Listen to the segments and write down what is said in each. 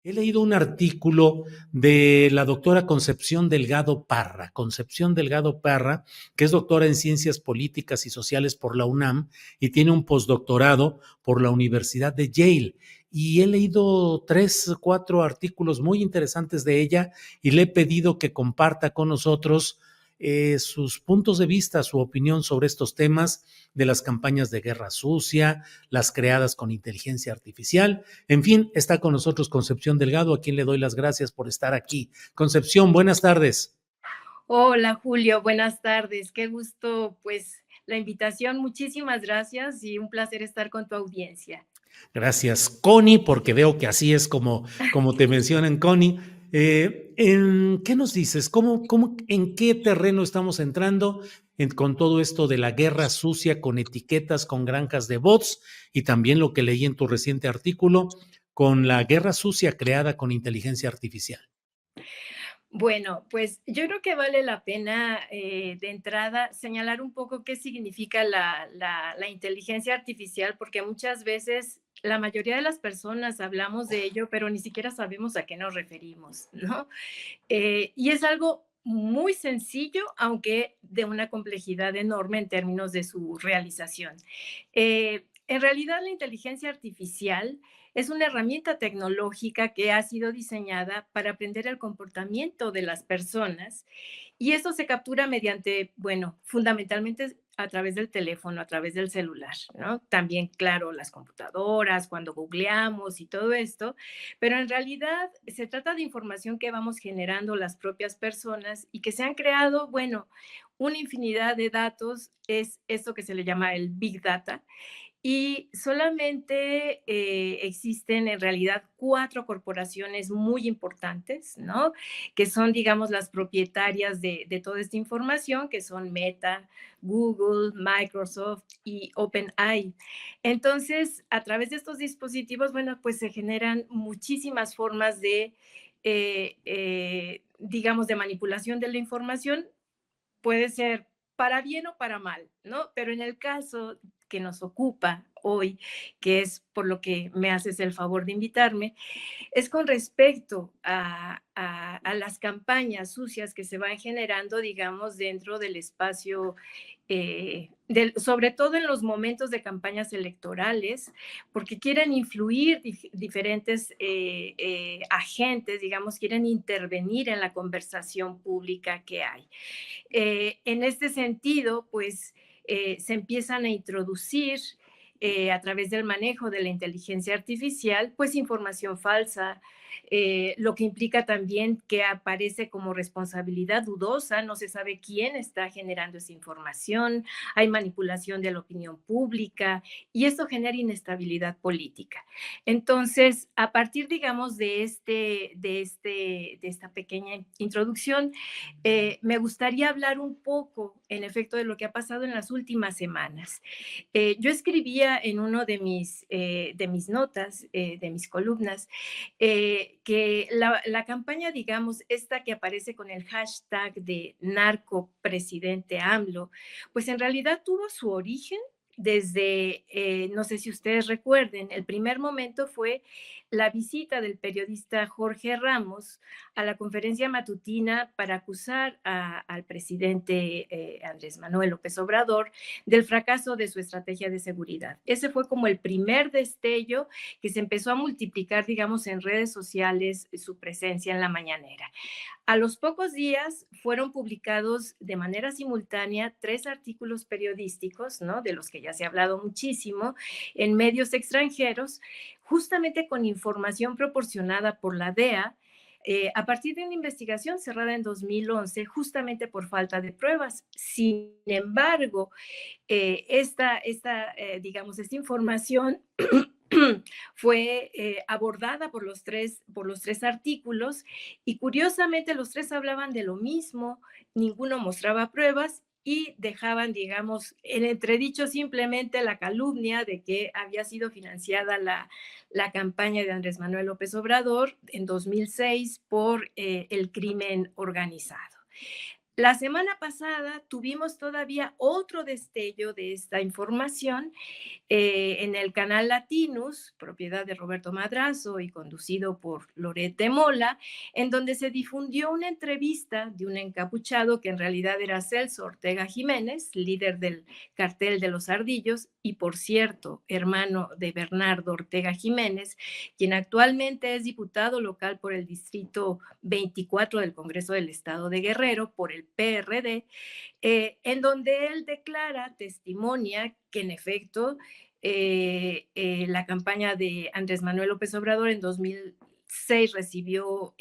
He leído un artículo de la doctora Concepción Delgado Parra, que es doctora en Ciencias Políticas y Sociales por la UNAM y tiene un postdoctorado por la Universidad de Yale. Y he leído 3, 4 artículos muy interesantes de ella y le he pedido que comparta con nosotros sus puntos de vista, su opinión sobre estos temas de las campañas de guerra sucia, las creadas con inteligencia artificial. En fin, está con nosotros Concepción Delgado, a quien le doy las gracias por estar aquí. Concepción, buenas tardes. Hola Julio, buenas tardes. Qué gusto, pues, la invitación. Muchísimas gracias y un placer estar con tu audiencia. Gracias, Connie, porque veo que así es como te mencionan, Connie. ¿Qué nos dices? ¿En qué terreno estamos entrando con todo esto de la guerra sucia, con etiquetas, con granjas de bots y también lo que leí en tu reciente artículo, con la guerra sucia creada con inteligencia artificial? Bueno, pues yo creo que vale la pena de entrada señalar un poco qué significa la inteligencia artificial, porque muchas veces la mayoría de las personas hablamos de ello, pero ni siquiera sabemos a qué nos referimos, ¿no? Y es algo muy sencillo, aunque de una complejidad enorme en términos de su realización. En realidad, la inteligencia artificial es una herramienta tecnológica que ha sido diseñada para aprender el comportamiento de las personas y esto se captura mediante, bueno, fundamentalmente a través del teléfono, a través del celular, ¿no? También, claro, las computadoras, cuando googleamos y todo esto, pero en realidad se trata de información que vamos generando las propias personas y que se han creado, bueno, una infinidad de datos, es esto que se le llama el Big Data, y solamente existen en realidad 4 corporaciones muy importantes, ¿no? Que son, digamos, las propietarias de toda esta información, que son Meta, Google, Microsoft y OpenAI. Entonces, a través de estos dispositivos, bueno, pues se generan muchísimas formas de, digamos, de manipulación de la información. Puede ser para bien o para mal, ¿no? Pero en el caso que nos ocupa hoy, que es por lo que me haces el favor de invitarme, es con respecto a las campañas sucias que se van generando, digamos, dentro del espacio, sobre todo en los momentos de campañas electorales, porque quieren influir diferentes agentes, digamos, quieren intervenir en la conversación pública que hay. En este sentido, pues se empiezan a introducir a través del manejo de la inteligencia artificial, pues información falsa, lo que implica también que aparece como responsabilidad dudosa, no se sabe quién está generando esa información, hay manipulación de la opinión pública y esto genera inestabilidad política. Entonces, a partir, digamos, de esta pequeña introducción, me gustaría hablar un poco, en efecto, de lo que ha pasado en las últimas semanas. Yo escribía en uno de mis notas, de mis columnas, que la campaña, digamos, esta que aparece con el hashtag de narco presidente AMLO, pues en realidad tuvo su origen desde, no sé si ustedes recuerden, el primer momento fue la visita del periodista Jorge Ramos a la conferencia matutina para acusar al presidente Andrés Manuel López Obrador del fracaso de su estrategia de seguridad. Ese fue como el primer destello que se empezó a multiplicar, digamos, en redes sociales, su presencia en la mañanera. A los pocos días fueron publicados de manera simultánea 3 artículos periodísticos, ¿no? De los que ya se ha hablado muchísimo, en medios extranjeros, justamente con información proporcionada por la DEA, a partir de una investigación cerrada en 2011, justamente por falta de pruebas. Sin embargo, digamos, esta información fue abordada por los tres artículos y curiosamente los tres hablaban de lo mismo, ninguno mostraba pruebas y dejaban, digamos, en entredicho simplemente la calumnia de que había sido financiada la campaña de Andrés Manuel López Obrador en 2006 por el crimen organizado. La semana pasada tuvimos todavía otro destello de esta información en el canal Latinus, propiedad de Roberto Madrazo y conducido por Loret de Mola, en donde se difundió una entrevista de un encapuchado que en realidad era Celso Ortega Jiménez, líder del cartel de los Ardillos y, por cierto, hermano de Bernardo Ortega Jiménez, quien actualmente es diputado local por el Distrito 24 del Congreso del Estado de Guerrero por el PRD, en donde él declara, testimonia que en efecto la campaña de Andrés Manuel López Obrador en 2006 recibió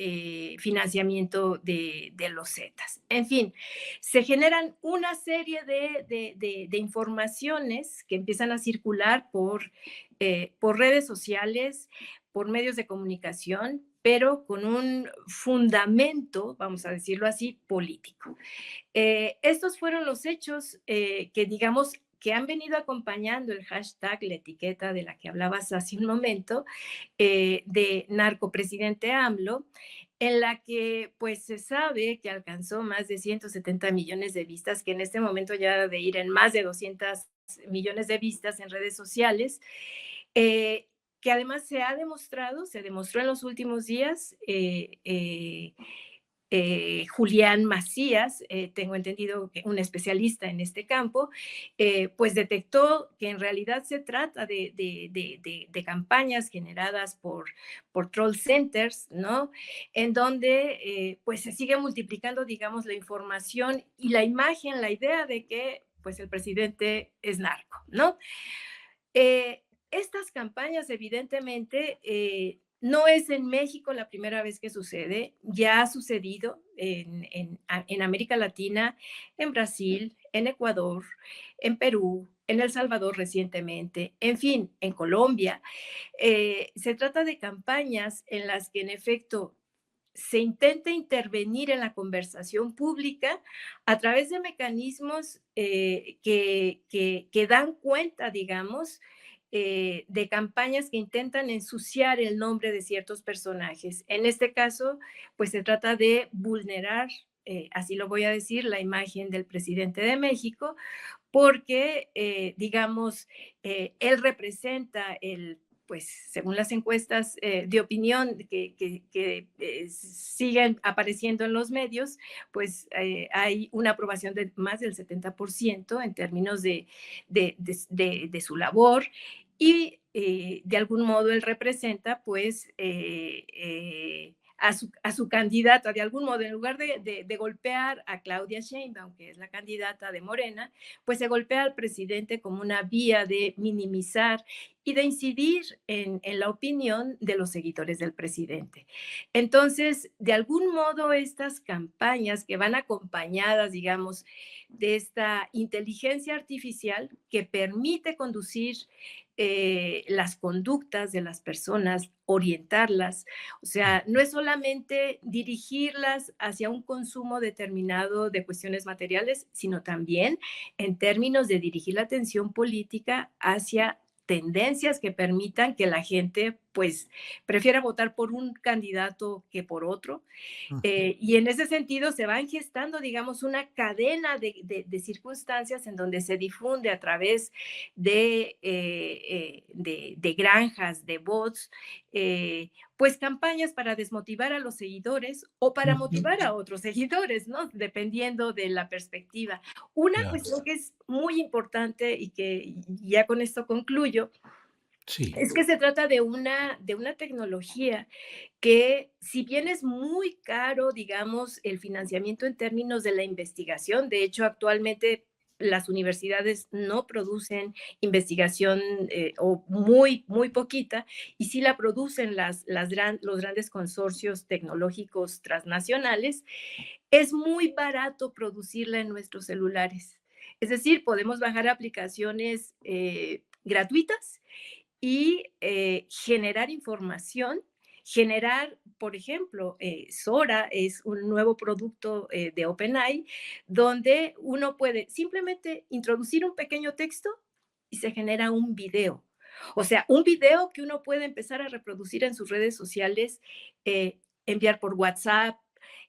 financiamiento de los Zetas. En fin, se generan una serie de informaciones que empiezan a circular por redes sociales, por medios de comunicación, pero con un fundamento, vamos a decirlo así, político. Estos fueron los hechos que, digamos, que han venido acompañando el hashtag, la etiqueta de la que hablabas hace un momento, de narcopresidente AMLO, en la que pues se sabe que alcanzó más de 170 millones de vistas, que en este momento ya de ir en más de 200 millones de vistas en redes sociales, que además se demostró en los últimos días, Julián Macías, tengo entendido que un especialista en este campo, pues detectó que en realidad se trata de campañas generadas por troll centers, ¿no? En donde pues se sigue multiplicando, digamos, la información y la imagen, la idea de que pues el presidente es narco, ¿no? Estas campañas, evidentemente, no es en México la primera vez que sucede, ya ha sucedido en América Latina, en Brasil, en Ecuador, en Perú, en El Salvador recientemente, en fin, en Colombia. Se trata de campañas en las que en efecto se intenta intervenir en la conversación pública a través de mecanismos que dan cuenta, digamos, de campañas que intentan ensuciar el nombre de ciertos personajes. En este caso, pues se trata de vulnerar, así lo voy a decir, la imagen del presidente de México, porque, digamos, él representa el pues según las encuestas de opinión que siguen apareciendo en los medios, pues hay una aprobación de más del 70% en términos de su labor y de algún modo él representa pues a su candidata, de algún modo, en lugar de golpear a Claudia Sheinbaum, que es la candidata de Morena, pues se golpea al presidente como una vía de minimizar y de incidir en la opinión de los seguidores del presidente. Entonces, de algún modo, estas campañas que van acompañadas, digamos, de esta inteligencia artificial que permite conducir las conductas de las personas, orientarlas, o sea, no es solamente dirigirlas hacia un consumo determinado de cuestiones materiales, sino también en términos de dirigir la atención política hacia tendencias que permitan que la gente pues prefiera votar por un candidato que por otro, y en ese sentido se van gestando, digamos, una cadena de circunstancias en donde se difunde a través de granjas, de bots, pues campañas para desmotivar a los seguidores o para Ujú. motivar a otros seguidores, ¿no? Dependiendo de la perspectiva. Una Claro, cuestión que es muy importante y que ya con esto concluyo, sí. es que se trata de una tecnología que, si bien es muy caro, digamos, el financiamiento en términos de la investigación, de hecho, actualmente las universidades no producen investigación o muy, muy poquita, y sí la producen los grandes consorcios tecnológicos transnacionales, es muy barato producirla en nuestros celulares. Es decir, podemos bajar aplicaciones gratuitas y generar información, generar, por ejemplo, Sora es un nuevo producto de OpenAI, donde uno puede simplemente introducir un pequeño texto y se genera un video. O sea, un video que uno puede empezar a reproducir en sus redes sociales, enviar por WhatsApp,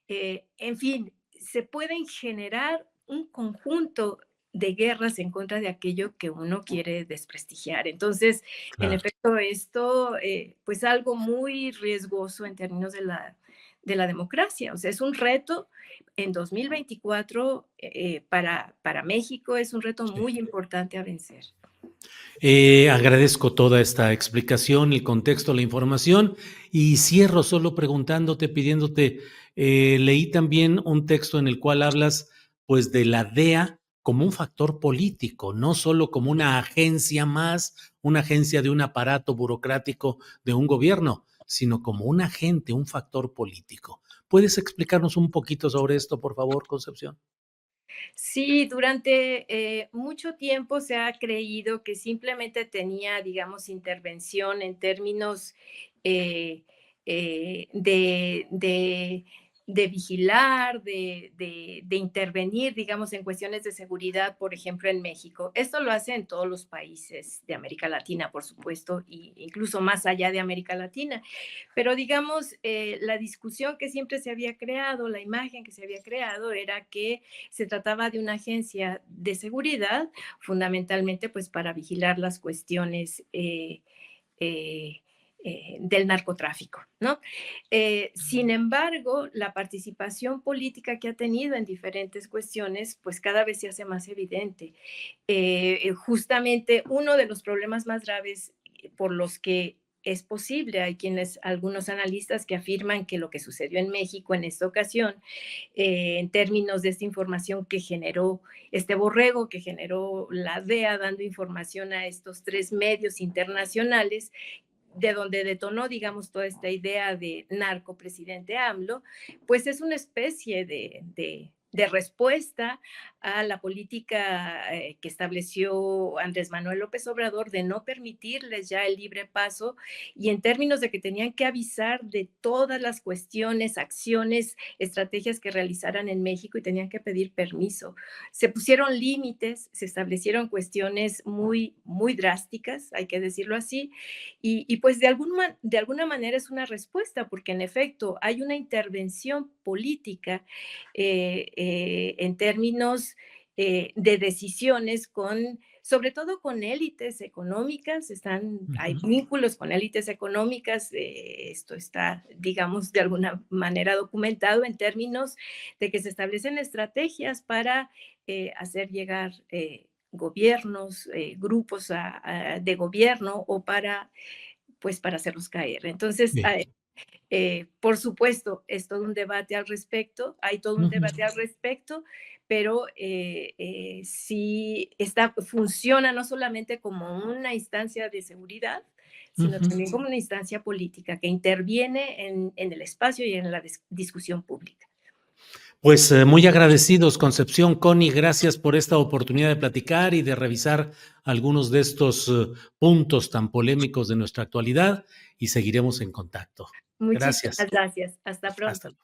en fin, se pueden generar un conjunto de guerras en contra de aquello que uno quiere desprestigiar. Entonces, en Claro. efecto, esto, pues algo muy riesgoso en términos de la democracia. O sea, es un reto en 2024 para México, es un reto Sí. muy importante a vencer. Agradezco toda esta explicación, el contexto, la información y cierro solo preguntándote, pidiéndote, leí también un texto en el cual hablas pues de la DEA como un factor político, no solo como una agencia más, una agencia de un aparato burocrático de un gobierno, sino como un agente, un factor político. ¿Puedes explicarnos un poquito sobre esto, por favor, Concepción? Sí, durante mucho tiempo se ha creído que simplemente tenía, digamos, intervención en términos eh, de vigilar, de intervenir, digamos, en cuestiones de seguridad, por ejemplo, en México. Esto lo hace en todos los países de América Latina, por supuesto, e incluso más allá de América Latina. Pero digamos, la discusión que siempre se había creado, la imagen que se había creado era que se trataba de una agencia de seguridad, fundamentalmente pues para vigilar las cuestiones eh, del narcotráfico, ¿no? Sin embargo, la participación política que ha tenido en diferentes cuestiones, pues cada vez se hace más evidente. Justamente uno de los problemas más graves por los que es posible, hay quienes, algunos analistas que afirman que lo que sucedió en México en esta ocasión, en términos de esta información que generó este borrego, que generó la DEA dando información a estos tres medios internacionales, de donde detonó, digamos, toda esta idea de narcopresidente AMLO, pues es una especie de respuesta a la política que estableció Andrés Manuel López Obrador de no permitirles ya el libre paso y en términos de que tenían que avisar de todas las cuestiones, acciones, estrategias que realizaran en México y tenían que pedir permiso. Se pusieron límites, se establecieron cuestiones muy, muy drásticas, hay que decirlo así, y pues de alguna manera es una respuesta, porque en efecto hay una intervención política en términos de decisiones con, sobre todo con élites económicas, hay Ujú. vínculos con élites económicas, esto está, digamos, de alguna manera documentado en términos de que se establecen estrategias para hacer llegar gobiernos, grupos de gobierno o para, pues, para hacerlos caer. Entonces, Sí. por supuesto, es todo un debate al respecto, hay todo un Ujú. debate al respecto, pero sí funciona no solamente como una instancia de seguridad, sino Ujú. también como una instancia política que interviene en el espacio y en la discusión pública. Pues muy agradecidos, Concepción, Connie, gracias por esta oportunidad de platicar y de revisar algunos de estos puntos tan polémicos de nuestra actualidad y seguiremos en contacto. Muchísimas Gracias. gracias. Hasta Hasta pronto. luego.